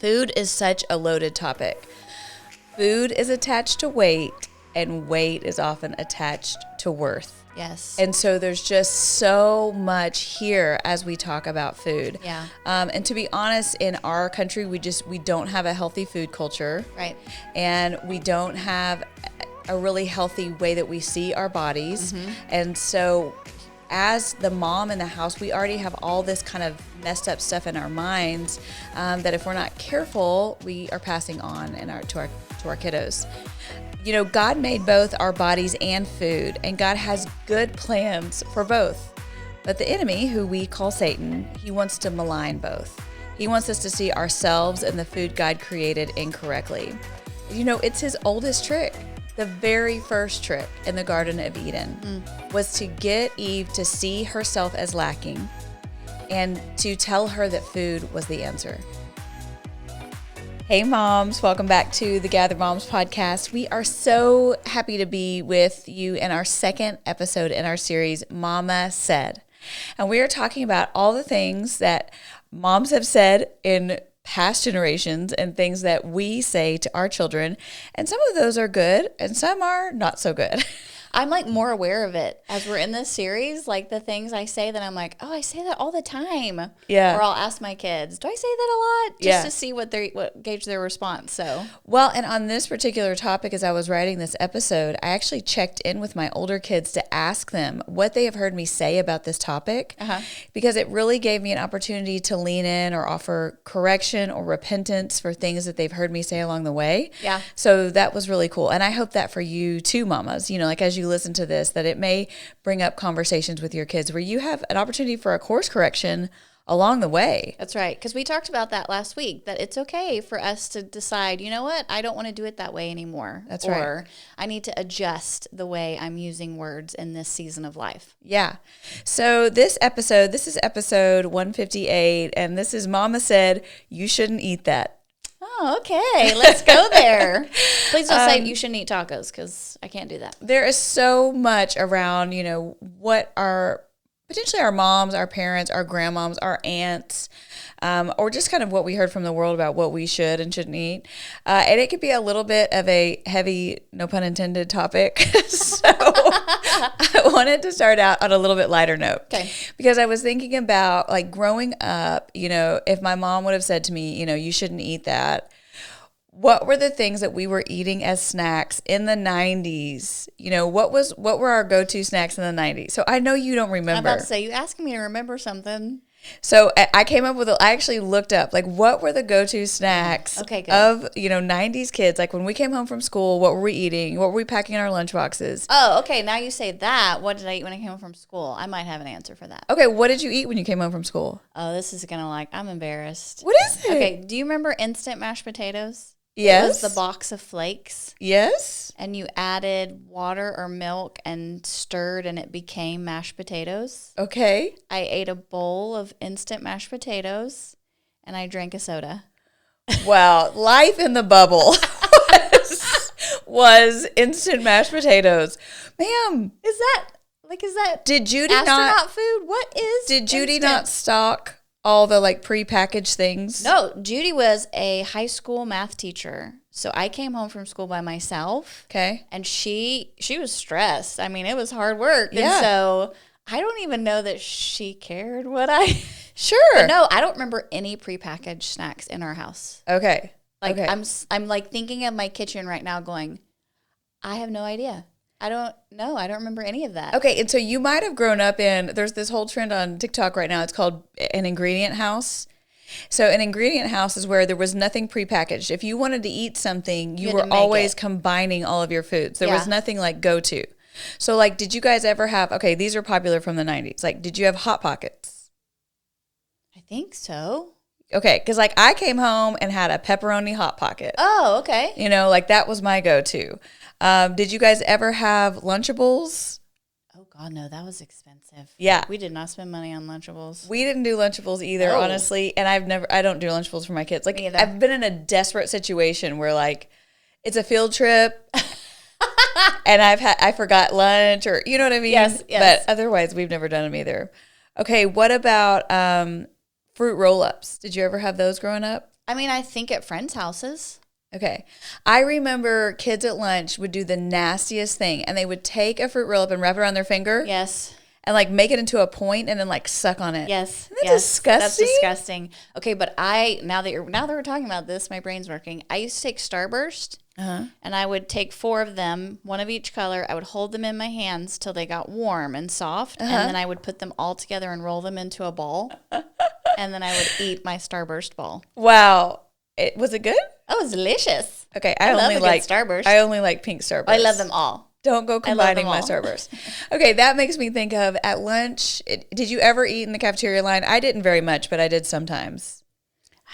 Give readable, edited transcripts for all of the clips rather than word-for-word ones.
Food is such a loaded topic. Food is attached to weight, and weight is often attached to worth. Yes. And so there's just so much here as we talk about food. Yeah. And to be honest, in our country, we don't have a healthy food culture. Right. And we don't have a really healthy way that we see our bodies. Mm-hmm. And so as the mom in the house, we already have all this kind of messed up stuff in our minds that if we're not careful, we are passing on to our kiddos. You know, God made both our bodies and food, and God has good plans for both. But the enemy, who we call Satan, he wants to malign both. He wants us to see ourselves and the food God created incorrectly. You know, it's his oldest trick. The very first trick in the Garden of Eden was to get Eve to see herself as lacking and to tell her that food was the answer. Hey moms, welcome back to the Gather Moms podcast. We are so happy to be with you in our second episode in our series, Mama Said. And we are talking about all the things that moms have said in past generations and things that we say to our children. And some of those are good and some are not so good. I'm like more aware of it as we're in this series, like the things I say that I'm like, oh, I say that all the time. Yeah. Or I'll ask my kids, do I say that a lot? Just to see what gauge their response. So well, and on this particular topic, as I was writing this episode, I actually checked in with my older kids to ask them what they have heard me say about this topic, because it really gave me an opportunity to lean in or offer correction or repentance for things that they've heard me say along the way. Yeah. So that was really cool. And I hope that for you too, mamas, you know, like as you listen to this, that it may bring up conversations with your kids where you have an opportunity for a course correction along the way. That's right. Because we talked about that last week, that it's okay for us to decide, you know what, I don't want to do it that way anymore. That's right. Or I need to adjust the way I'm using words in this season of life. Yeah. So this is episode 158, and this is Mama Said, You Shouldn't Eat That. Oh, okay. Let's go there. Please don't say you shouldn't eat tacos, because I can't do that. There is so much around, you know, what are potentially our moms, our parents, our grandmoms, our aunts, or just kind of what we heard from the world about what we should and shouldn't eat. And it could be a little bit of a heavy, no pun intended, topic. So I wanted to start out on a little bit lighter note. Okay. Because I was thinking about, like, growing up, you know, if my mom would have said to me, you know, you shouldn't eat that, what were the things that we were eating as snacks in the 90s? You know, what were our go-to snacks in the 90s? So I know you don't remember. I'm about to say, you asking me to remember something. So I came up with, I actually looked up, like, what were the go-to snacks of, you know, 90s kids? Like, when we came home from school, what were we eating? What were we packing in our lunch boxes? Oh, okay. Now you say that. What did I eat when I came home from school? I might have an answer for that. Okay, what did you eat when you came home from school? Oh, this is going to I'm embarrassed. What is it? Okay, do you remember instant mashed potatoes? Yes. It was the box of flakes. Yes. And you added water or milk and stirred, and it became mashed potatoes. Okay. I ate a bowl of instant mashed potatoes, and I drank a soda. Wow. Life in the bubble was instant mashed potatoes. Ma'am. Is that Did Judy astronaut food? What is Did Judy instant? not stock all the, like, prepackaged things? No, Judy was a high school math teacher. So I came home from school by myself. Okay. And she was stressed. I mean, it was hard work. Yeah. And so I don't even know that she cared what I... Sure. But no, I don't remember any prepackaged snacks in our house. Okay. Like, okay. I'm like thinking of my kitchen right now going, I have no idea. I don't remember any of that. Okay, and so you might have grown up there's this whole trend on TikTok right now. It's called an ingredient house. So an ingredient house is where there was nothing prepackaged. If you wanted to eat something, you were always combining all of your foods. There was nothing like go-to. So, like, did you guys ever have, okay, these are popular from the 90s. Like, did you have Hot Pockets? I think so. Okay, because, like, I came home and had a pepperoni Hot Pocket. Oh, okay. You know, like, that was my go-to. Did you guys ever have Lunchables? Oh, God, no, that was expensive. Yeah. We did not spend money on Lunchables. We didn't do Lunchables either, honestly. And I don't do Lunchables for my kids. Like, I've been in a desperate situation where, like, it's a field trip and I forgot lunch, or, you know what I mean? Yes. But otherwise, we've never done them either. Okay, what about fruit roll-ups? Did you ever have those growing up? I mean, I think at friends' houses. Okay. I remember kids at lunch would do the nastiest thing, and they would take a fruit roll up and wrap it around their finger. Yes. And like make it into a point and then like suck on it. Yes. Isn't that disgusting? That's disgusting. Okay, but now that we're talking about this, my brain's working. I used to take Starburst, and I would take 4 of them, one of each color. I would hold them in my hands till they got warm and soft, and then I would put them all together and roll them into a ball, and then I would eat my Starburst ball. Wow. Was it good? Oh, it was delicious. Okay, I love a good Starburst. I only like pink Starburst. I love them all. Don't go combining my Starburst. Okay, that makes me think of at lunch. Did you ever eat in the cafeteria line? I didn't very much, but I did sometimes.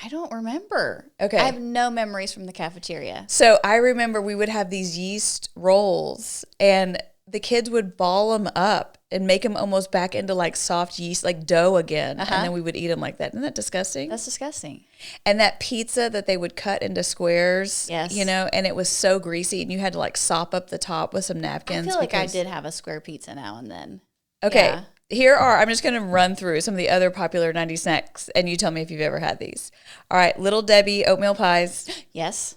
I don't remember. Okay. I have no memories from the cafeteria. So I remember we would have these yeast rolls, and the kids would ball them up and make them almost back into like soft yeast, like dough again. And then we would eat them like that. Isn't that disgusting? That's disgusting. And that pizza that they would cut into squares, yes, you know, and it was so greasy, and you had to like sop up the top with some napkins. I feel like I did have a square pizza now and then. Okay. Yeah. I'm just going to run through some of the other popular 90s snacks, and you tell me if you've ever had these. All right. Little Debbie oatmeal pies. Yes.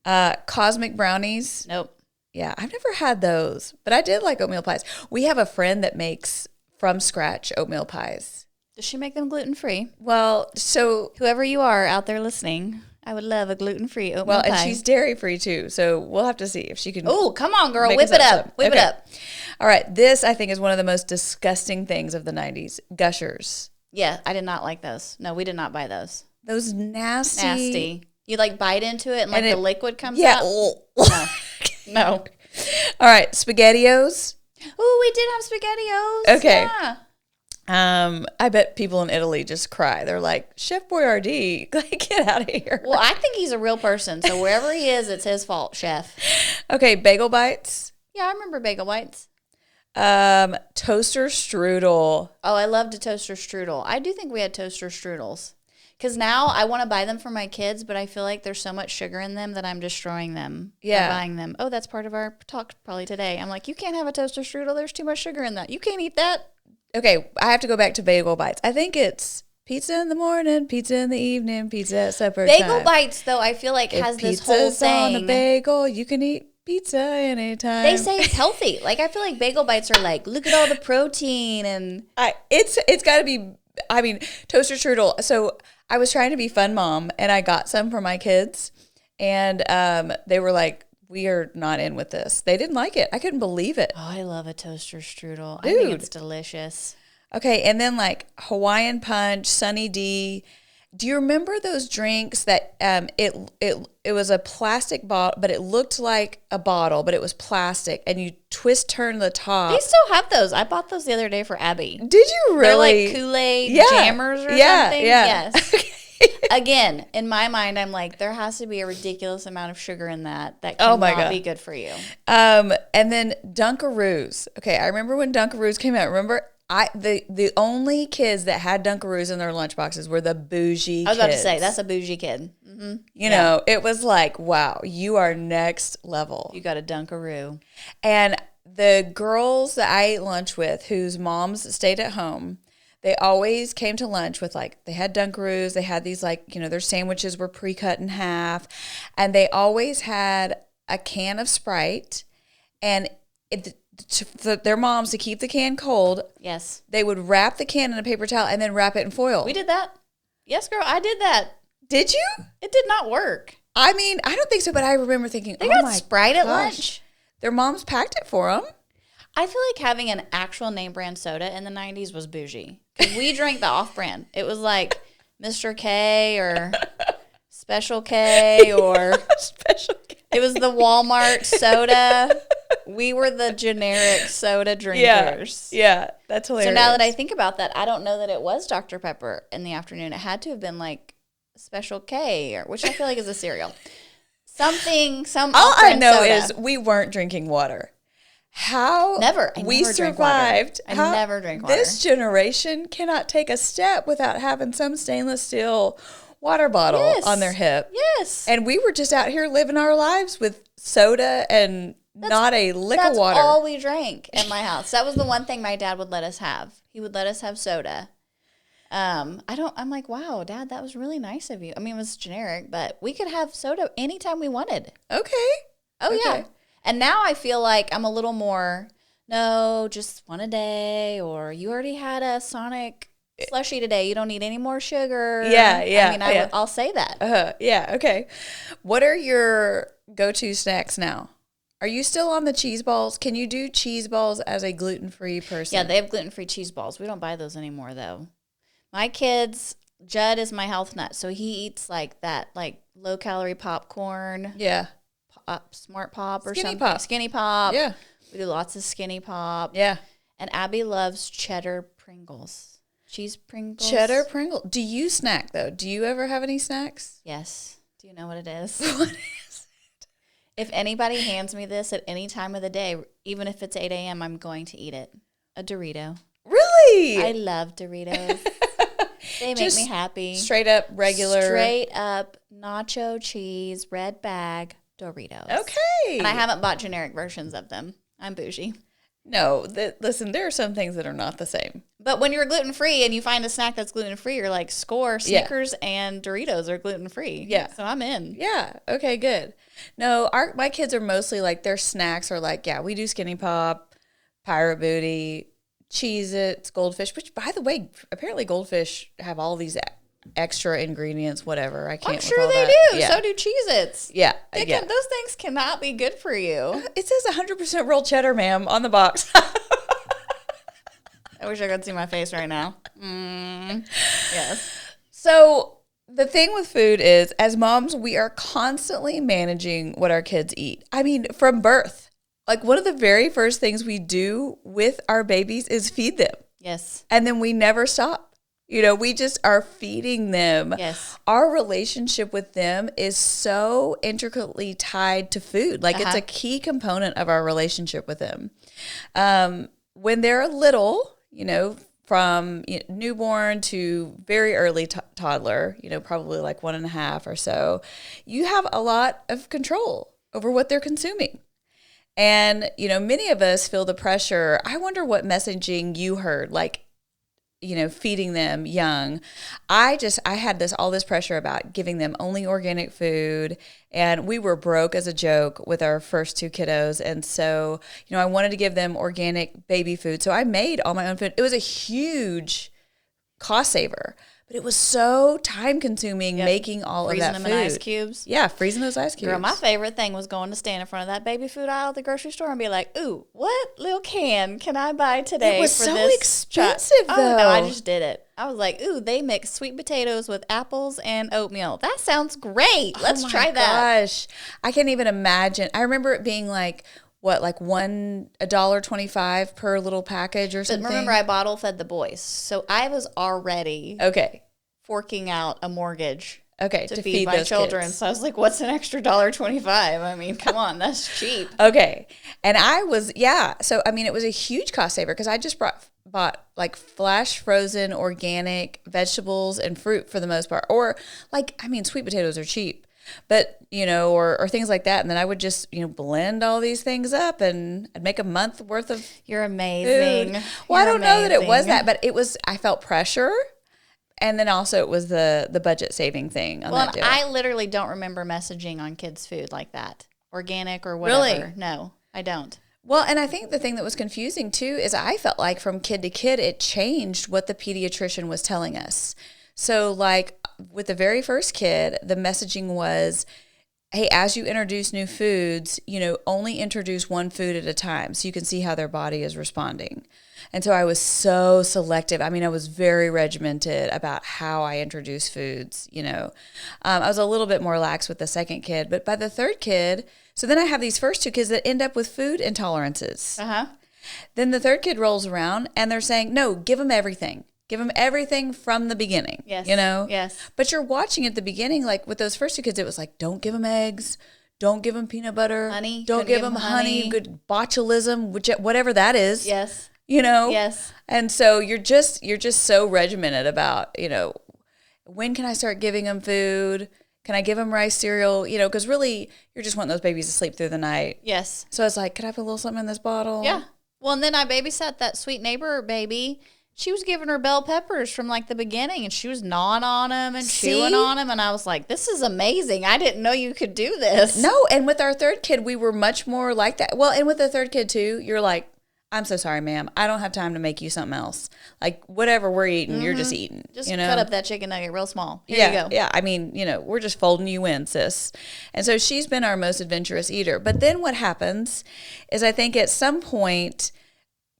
Cosmic brownies. Nope. Yeah, I've never had those, but I did like oatmeal pies. We have a friend that makes from scratch oatmeal pies. Does she make them gluten-free? Well, so whoever you are out there listening, I would love a gluten-free oatmeal pie. Well, and she's dairy-free too, so we'll have to see if she can. Oh, come on, girl. Whip it up. Whip it up. All right, this I think is one of the most disgusting things of the 90s, Gushers. Yeah, I did not like those. No, we did not buy those. Those nasty. You like bite into it and like the liquid comes out? Yeah. No. All right, SpaghettiOs. Oh, we did have SpaghettiOs. Okay. Yeah. I bet people in Italy just cry. They're like, Chef Boyardee, get out of here. Well, I think he's a real person, so wherever he is, it's his fault, chef. Okay, Bagel Bites. Yeah, I remember Bagel Bites. Toaster strudel. Oh, I loved a toaster strudel. I do think we had toaster strudels. Because now I want to buy them for my kids, but I feel like there's so much sugar in them that I'm destroying them by buying them. Oh, that's part of our talk probably today. I'm like, you can't have a toaster strudel. There's too much sugar in that. You can't eat that. Okay, I have to go back to Bagel Bites. I think it's pizza in the morning, pizza in the evening, pizza at supper Bagel time. Bites, though, I feel like has this whole thing. On a bagel, you can eat pizza anytime. They say it's healthy. Like, I feel like Bagel Bites are like, look at all the protein and it's got to be. I mean, toaster strudel. So I was trying to be fun mom, and I got some for my kids, and they were like, we are not in with this. They didn't like it. I couldn't believe it. Oh, I love a toaster strudel. Dude. I think it's delicious. Okay, and then like Hawaiian Punch, Sunny D. Do you remember those drinks that it was a plastic bottle, but it looked like a bottle, but it was plastic, and you turn the top. They still have those. I bought those the other day for Abby. Did you really? They're like Kool-Aid jammers or something. Yeah. Yes. Okay. Again, in my mind, I'm like, there has to be a ridiculous amount of sugar in that cannot be good for you. And then Dunkaroos. Okay, I remember when Dunkaroos came out. Remember, the only kids that had Dunkaroos in their lunchboxes were the bougie kids. I was about to say, that's a bougie kid. Mm-hmm. You know, it was like, wow, you are next level. You got a Dunkaroo. And the girls that I ate lunch with, whose moms stayed at home, they always came to lunch with they had Dunkaroos. They had these their sandwiches were pre-cut in half. And they always had a can of Sprite. And their moms, to keep the can cold, yes, they would wrap the can in a paper towel and then wrap it in foil. We did that. Yes, girl, I did that. Did you? It did not work. I mean, I don't think so, but I remember thinking, they got Sprite at lunch. Their moms packed it for them. I feel like having an actual name brand soda in the 90s was bougie. Because we drank the off-brand. It was like Mr. K or Special K or Special K. It was the Walmart soda. We were the generic soda drinkers. Yeah, that's hilarious. So now that I think about that, I don't know that it was Dr. Pepper in the afternoon. It had to have been like Special K, which I feel like is a cereal. Some all I know soda. is we weren't drinking water. How we survived. I never drank water. This generation cannot take a step without having some stainless steel water bottle on their hip. Yes. And we were just out here living our lives with soda and not a lick of water. That's all we drank at my house. That was the one thing my dad would let us have. He would let us have soda. I'm like, wow, Dad, that was really nice of you. I mean, it was generic, but we could have soda anytime we wanted. Okay. Oh, Okay. yeah. And now I feel like I'm a little more, no, just one a day, or you already had a Sonic slushie today. You don't need any more sugar. Yeah, yeah. I mean, I'll say that. Yeah, okay. What are your go-to snacks now? Are you still on the cheese balls? Can you do cheese balls as a gluten-free person? Yeah, they have gluten-free cheese balls. We don't buy those anymore, though. My kids, Judd is my health nut, so he eats like that, like low-calorie popcorn. Yeah. Smart Pop or Skinny something. Pop. Skinny Pop. Yeah. We do lots of Skinny Pop. Yeah. And Abby loves cheddar Pringles. Cheese Pringles. Cheddar Pringle. Do you snack, though? Do you ever have any snacks? Yes. Do you know what it is? What is it? If anybody hands me this at any time of the day, even if it's 8 a.m., I'm going to eat it. A Dorito. Really? I love Doritos. They make me happy. Straight up regular. Straight up nacho cheese, red bag Doritos. Okay. And I haven't bought generic versions of them. I'm bougie. No, listen, there are some things that are not the same. But when you're gluten-free and you find a snack that's gluten-free, you're like, score, Snickers and Doritos are gluten-free. Yeah. So I'm in. Yeah. Okay, good. No, my kids are mostly like, their snacks are like, yeah, we do Skinny Pop, Pirate Booty, Cheez-Its, Goldfish, which, by the way, apparently Goldfish have all these extra ingredients, whatever. I can't. I'm sure they do. Yeah. So do Cheez-Its. Yeah. Those things cannot be good for you. It says 100% real cheddar, ma'am, on the box. I wish I could see my face right now. Yes. So the thing with food is, as moms, we are constantly managing what our kids eat. I mean, from birth. Like, one of the very first things we do with our babies is feed them. Yes. And then we never stop. You know, we just are feeding them. Yes. Our relationship with them is so intricately tied to food. Like, it's a key component of our relationship with them. When they're little, you know, from newborn to very early toddler, you know, probably like 1.5 or so, you have a lot of control over what they're consuming. And, you know, many of us feel the pressure. I wonder what messaging you heard, like, you know, feeding them young. I had all this pressure about giving them only organic food, and we were broke as a joke with our first 2 kiddos. And so, you know, I wanted to give them organic baby food. So I made all my own food. It was a huge cost saver, but it was so time consuming making all of that food. Freezing them in ice cubes. Yeah, freezing those ice cubes. Girl, my favorite thing was going to stand in front of that baby food aisle at the grocery store and be like, ooh, what little can I buy today? It was for so this expensive, though. Oh, no, I just did it. I was like, ooh, they mix sweet potatoes with apples and oatmeal. That sounds great. Let's try that. Gosh, I can't even imagine. I remember it being like, what, like $1.25 per little package or something? But remember, I bottle fed the boys. So I was already forking out a mortgage to feed my children. Kids. So I was like, what's an extra $1.25? I mean, come on, that's cheap. Okay. And I was, so, I mean, it was a huge cost saver because I just bought like flash frozen organic vegetables and fruit for the most part. Or like, I mean, sweet potatoes are cheap. But, you know, or things like that. And then I would just, you know, blend all these things up and I'd make a month worth of You're amazing. food. Well, I don't know that it was that, but I felt pressure. And then also it was the budget saving thing on that deal. I literally don't remember messaging on kids' food like that. Organic or whatever. Really? No, I don't. Well, and I think the thing that was confusing too is I felt like from kid to kid, it changed what the pediatrician was telling us. So like with the very first kid, the messaging was, hey, as you introduce new foods, you know, only introduce one food at a time so you can see how their body is responding. And so I was so selective. I mean, I was very regimented about how I introduce foods, you know. I was a little bit more lax with the second kid. But by the third kid, so then I have these first 2 kids that end up with food intolerances. Then the third kid rolls around and they're saying, no, give them everything. Give them everything from the beginning, you know? Yes. But you're watching at the beginning, like with those first 2 kids, it was like, don't give them eggs. Don't give them peanut butter. Honey. Don't give them honey. Good botulism, whatever that is. Yes. You know? Yes. And so you're just so regimented about, you know, when can I start giving them food? Can I give them rice cereal? You know, because really you're just wanting those babies to sleep through the night. Yes. So it's like, could I put a little something in this bottle? Yeah. Well, and then I babysat that sweet neighbor baby, she was giving her bell peppers from like the beginning, and she was gnawing on them and chewing on them. And I was like, this is amazing. I didn't know you could do this. No. And with our third kid, we were much more like that. Well, and with the third kid too, you're like, I'm so sorry, ma'am. I don't have time to make you something else. Like whatever we're eating, you're just eating. Just you know? cut up that chicken nugget real small. Here you go. Yeah. I mean, we're just folding you in, sis. And so she's been our most adventurous eater. But then what happens is I think at some point,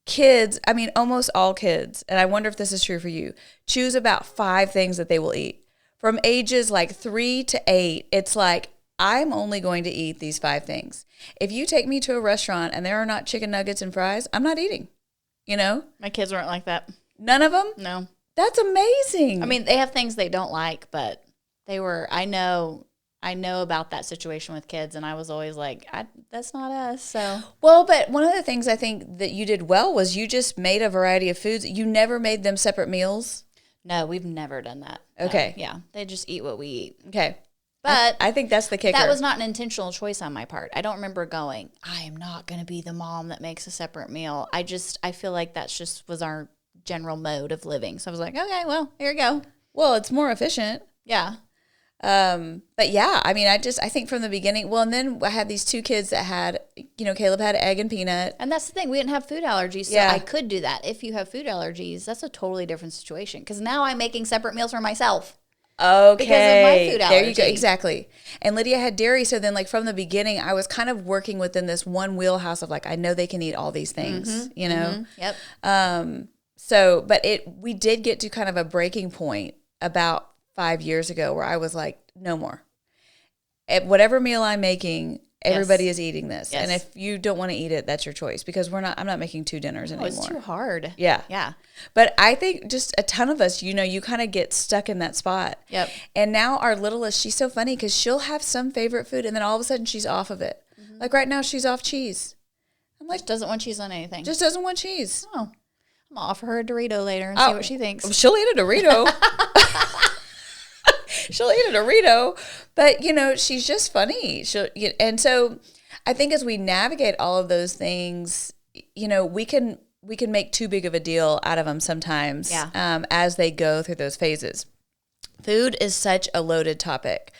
kids, I mean, almost all kids, and I wonder if this is true for you, choose about 5 things that they will eat. From ages like 3 to 8, it's like, I'm only going to eat these 5 things. If you take me to a restaurant and there are not chicken nuggets and fries, I'm not eating. My kids weren't like that. None of them? No. That's amazing. I mean, they have things they don't like, but I know about that situation with kids, and I was always like, that's not us. So, well, but one of the things I think that you did well was you just made a variety of foods. You never made them separate meals. No, we've never done that. Okay. Yeah. They just eat what we eat. Okay. But I think that's the kicker. That was not an intentional choice on my part. I don't remember going, I am not going to be the mom that makes a separate meal. I feel like that just was our general mode of living. So I was like, okay, well, here you go. Well, it's more efficient. Yeah. But yeah, I mean, I think from the beginning, well, and then I had these 2 kids that had, Caleb had egg and peanut. And that's the thing. We didn't have food allergies, so I could do that. If you have food allergies, that's a totally different situation because now I'm making separate meals for myself. Okay. Because of my food allergy. There you go. Exactly. And Lydia had dairy. So then like from the beginning, I was kind of working within this one wheelhouse of like, I know they can eat all these things, Yep. But we did get to kind of a breaking point about 5 years ago where I was like, no more. At whatever meal I'm making, everybody is eating this. Yes. And if you don't want to eat it, that's your choice because I'm not making 2 dinners anymore. It's too hard. Yeah. Yeah. But I think just a ton of us, you kind of get stuck in that spot. Yep. And now our littlest, she's so funny because she'll have some favorite food and then all of a sudden she's off of it. Mm-hmm. Like right now she's off cheese. I'm like, just doesn't want cheese on anything. Just doesn't want cheese. Oh. I'm going to offer her a Dorito later and see what she thinks. She'll eat a Dorito. She'll eat a Dorito. But, she's just funny. And so I think as we navigate all of those things, we can make too big of a deal out of them sometimes as they go through those phases. Food is such a loaded topic.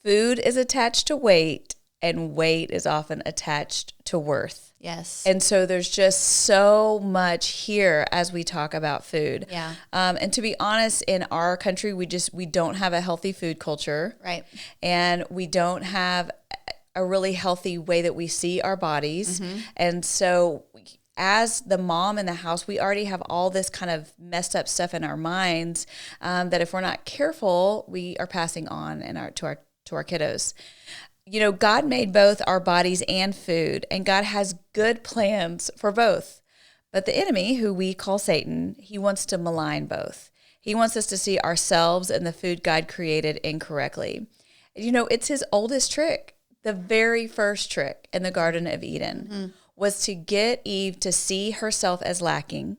Food is attached to weight, and weight is often attached to worth. Yes. And so there's just so much here as we talk about food. Yeah. And to be honest, in our country, we don't have a healthy food culture. Right. And we don't have a really healthy way that we see our bodies. Mm-hmm. And so as the mom in the house, we already have all this kind of messed up stuff in our minds that if we're not careful, we are passing on to our kiddos. God made both our bodies and food, and God has good plans for both. But the enemy, who we call Satan, he wants to malign both. He wants us to see ourselves and the food God created incorrectly. It's his oldest trick. The very first trick in the Garden of Eden was to get Eve to see herself as lacking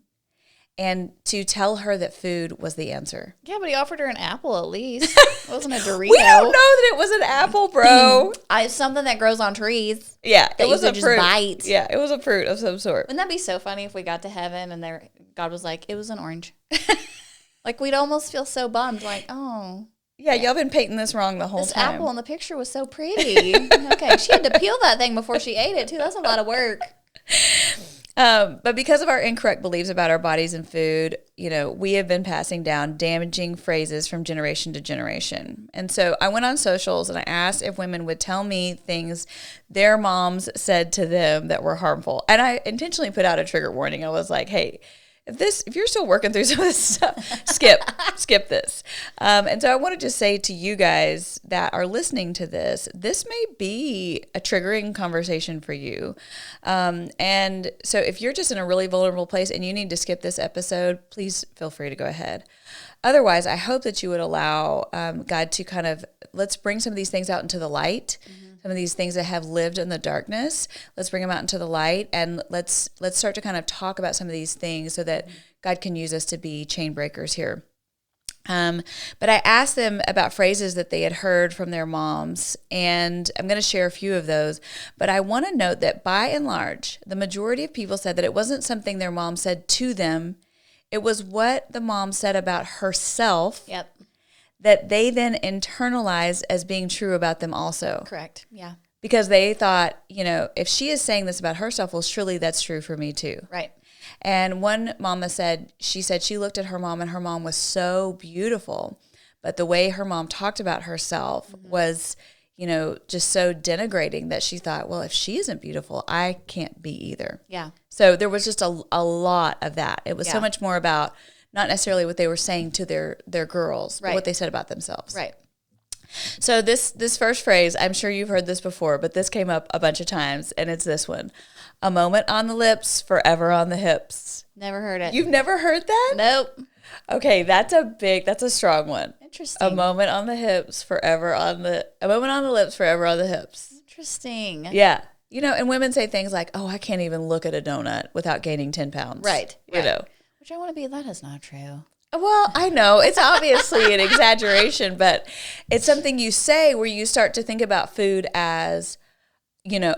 and to tell her that food was the answer. Yeah, but he offered her an apple at least. It wasn't a Dorito. We don't know that it was an apple, bro. It's something that grows on trees. Yeah, it was a fruit. Just bite. Yeah, it was a fruit of some sort. Wouldn't that be so funny if we got to heaven and God was like, it was an orange? Like, we'd almost feel so bummed. Like, oh. Yeah, y'all been painting this wrong the whole time. This apple in the picture was so pretty. Okay, she had to peel that thing before she ate it, too. That's a lot of work. But because of our incorrect beliefs about our bodies and food, we have been passing down damaging phrases from generation to generation. And so I went on socials and I asked if women would tell me things their moms said to them that were harmful. And I intentionally put out a trigger warning. I was like, hey, if you're still working through some of this stuff, skip this. And so I want to just say to you guys that are listening to this may be a triggering conversation for you. And so if you're just in a really vulnerable place and you need to skip this episode, please feel free to go ahead. Otherwise, I hope that you would allow God to let's bring some of these things out into the light. Mm-hmm. Some of these things that have lived in the darkness, let's bring them out into the light, and let's start to kind of talk about some of these things so that God can use us to be chain breakers here. But I asked them about phrases that they had heard from their moms, and I'm going to share a few of those. But I want to note that by and large, the majority of people said that it wasn't something their mom said to them. It was what the mom said about herself. Yep. That they then internalized as being true about them also. Correct. Yeah. Because they thought, if she is saying this about herself, well, surely that's true for me too. Right. And one mama said she looked at her mom and her mom was so beautiful. But the way her mom talked about herself was, just so denigrating that she thought, well, if she isn't beautiful, I can't be either. Yeah. So there was just a lot of that. It was so much more about not necessarily what they were saying to their girls, but what they said about themselves. Right. So this first phrase, I'm sure you've heard this before, but this came up a bunch of times, and it's this one. A moment on the lips, forever on the hips. Never heard it. You've never heard that? Nope. Okay, that's a strong one. Interesting. A moment on the lips, forever on the hips. Interesting. Yeah. And women say things like, oh, I can't even look at a donut without gaining 10 pounds. Right. Which I want to be, that is not true. Well, I know it's obviously an exaggeration, but it's something you say where you start to think about food as,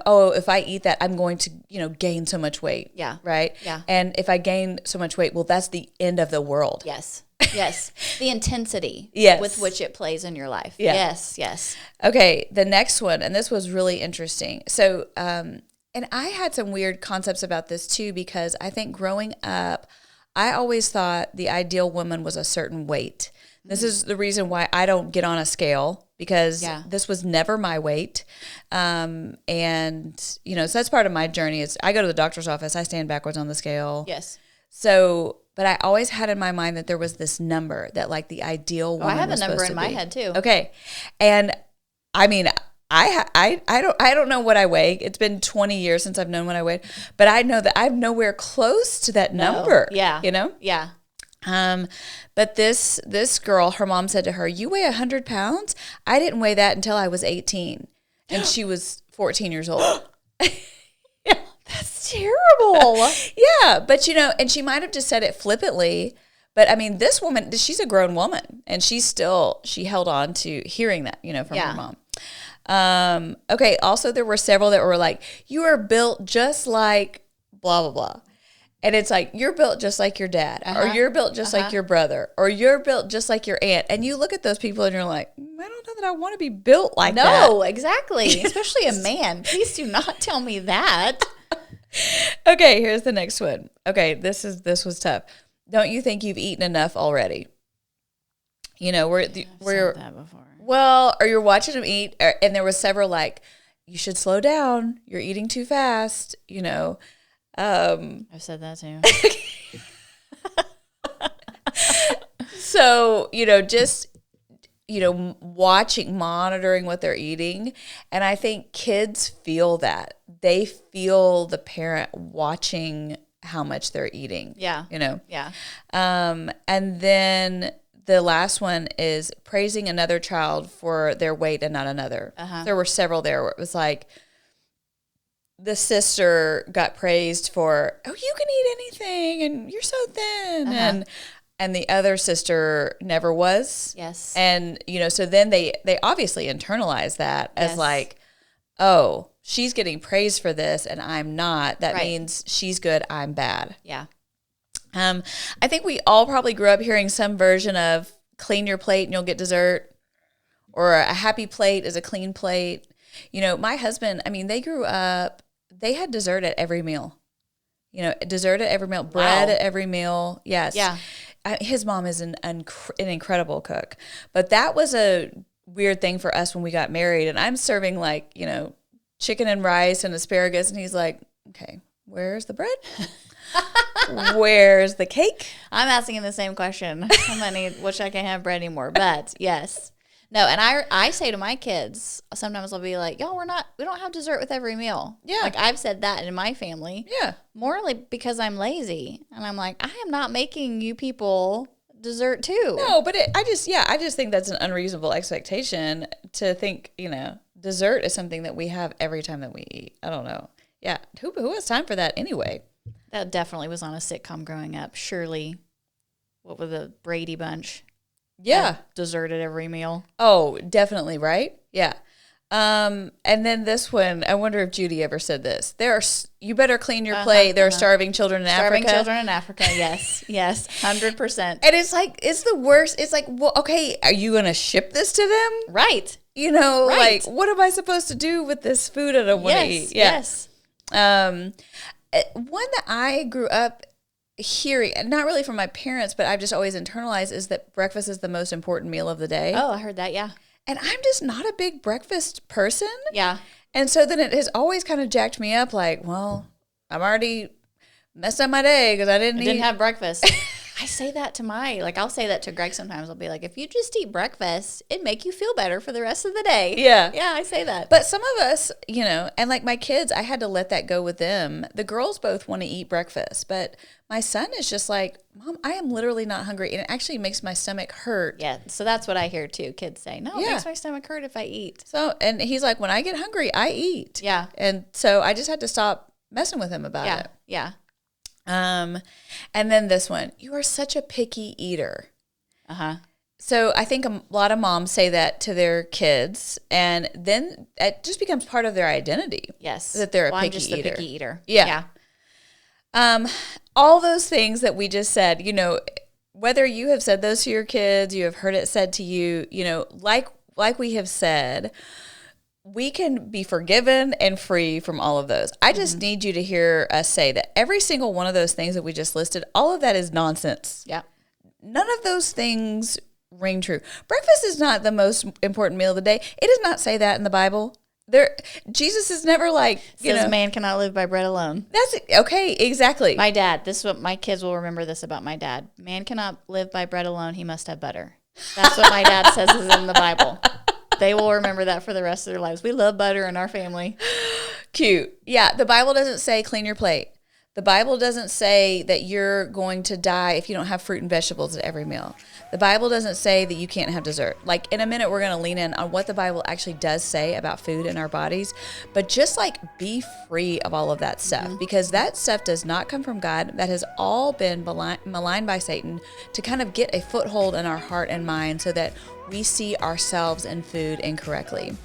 oh, if I eat that, I'm going to, gain so much weight. Yeah. Right? Yeah. And if I gain so much weight, well, that's the end of the world. Yes. Yes. The intensity with which it plays in your life. Yeah. Yes. Yes. Okay. The next one, and this was really interesting. So, and I had some weird concepts about this too, because I think growing up, I always thought the ideal woman was a certain weight. This is the reason why I don't get on a scale, because this was never my weight. And, so that's part of my journey is I go to the doctor's office, I stand backwards on the scale. Yes. So, but I always had in my mind that there was this number that like the ideal woman I have was a number supposed in to my be. head too. Okay. And I mean, I don't know what I weigh. It's been 20 years since I've known what I weighed, but I know that I'm nowhere close to that number. Yeah. Yeah. But this girl, her mom said to her, "You weigh 100 pounds?" I didn't weigh that until I was 18, and she was 14 years old. That's terrible. Yeah, but and she might have just said it flippantly. But I mean, this woman, she's a grown woman, and she held on to hearing that, from her mom. Okay. Also, there were several that were like, "You are built just like blah, blah, blah." And it's like, you're built just like your dad, or you're built just like your brother, or you're built just like your aunt. And you look at those people and you're like, I don't know that I want to be built like that. No, exactly. Especially a man. Please do not tell me that. Okay, here's the next one. Okay, this was tough. Don't you think you've eaten enough already? We're said that before. Well, or you're watching them eat, and there was several like, you should slow down. You're eating too fast. I've said that too. So, just, monitoring what they're eating. And I think kids feel that. They feel the parent watching how much they're eating. Yeah. Yeah. And then the last one is praising another child for their weight and not another. There were several there where it was like, the sister got praised for, oh, you can eat anything and you're so thin. And the other sister never was. Yes. And, so then they obviously internalized that as like, oh, she's getting praised for this and I'm not. That means she's good, I'm bad. Yeah. I think we all probably grew up hearing some version of clean your plate and you'll get dessert, or a happy plate is a clean plate. My husband, they grew up, they had dessert at every meal. Dessert at every meal, bread at every meal. Yes. Yeah. His mom is an incredible cook. But that was a weird thing for us when we got married. And I'm serving like, chicken and rice and asparagus. And he's like, okay, where's the bread? Where's the cake? I'm asking him the same question. Wish I can't have bread anymore. But yes. No, and I say to my kids, sometimes I'll be like, y'all, we don't have dessert with every meal. Yeah. Like I've said that in my family. Yeah. Morally because I'm lazy. And I'm like, I am not making you people dessert too. No, but I just think that's an unreasonable expectation to think, dessert is something that we have every time that we eat. I don't know. Yeah. Who has time for that anyway? That definitely was on a sitcom growing up. Surely, what was the Brady Bunch? Yeah. Dessert at every meal. Oh, definitely, right? Yeah. And then this one, I wonder if Judy ever said this. You better clean your plate. There are starving children in Africa. Starving children in Africa, yes. Yes, 100%. And it's like, it's the worst. It's like, well, okay, are you going to ship this to them? Right. You know, Right. like, what am I supposed to do with this food I don't want to eat? Yes. One that I grew up hearing, not really from my parents, but I've just always internalized, is that breakfast is the most important meal of the day. Oh, I heard that, yeah. And I'm just not a big breakfast person. Yeah. And so then it has always kind of jacked me up like, well, I'm already messed up my day because I didn't have breakfast. I say that to I'll say that to Greg sometimes. I'll be like, if you just eat breakfast, it'd make you feel better for the rest of the day. Yeah. Yeah, I say that. But some of us, you know, and like my kids, I had to let that go with them. The girls both want to eat breakfast, but my son is just like, Mom, I am literally not hungry. And it actually makes my stomach hurt. Yeah, so that's what I hear too. Kids say, no, it makes my stomach hurt if I eat. So, and he's like, when I get hungry, I eat. Yeah. And so I just had to stop messing with him about it. Yeah. And then this one, you are such a picky eater. Uh-huh. So I think a lot of moms say that to their kids, and then it just becomes part of their identity. Yes. That they're a picky I'm just eater. a picky eater. Yeah. All those things that we just said, you know, whether you have said those to your kids, you have heard it said to you, you know, like we have said, we can be forgiven and free from all of those. I just need you to hear us say that every single one of those things that we just listed, all of that is nonsense. Yeah. None of those things ring true. Breakfast is not the most important meal of the day. It does not say that in the Bible. Jesus is never like, Says man cannot live by bread alone. That's okay, exactly. My dad, this is what my kids will remember this about my dad. Man cannot live by bread alone. He must have butter. That's what my dad says is in the Bible. They will remember that for the rest of their lives. We love butter in our family. Cute. Yeah, the Bible doesn't say clean your plate. The Bible doesn't say that you're going to die if you don't have fruit and vegetables at every meal. The Bible doesn't say that you can't have dessert. Like, in a minute, we're going to lean in on what the Bible actually does say about food in our bodies. But just, like, be free of all of that stuff, because that stuff does not come from God. That has all been maligned by Satan to kind of get a foothold in our heart and mind so that we see ourselves in food incorrectly.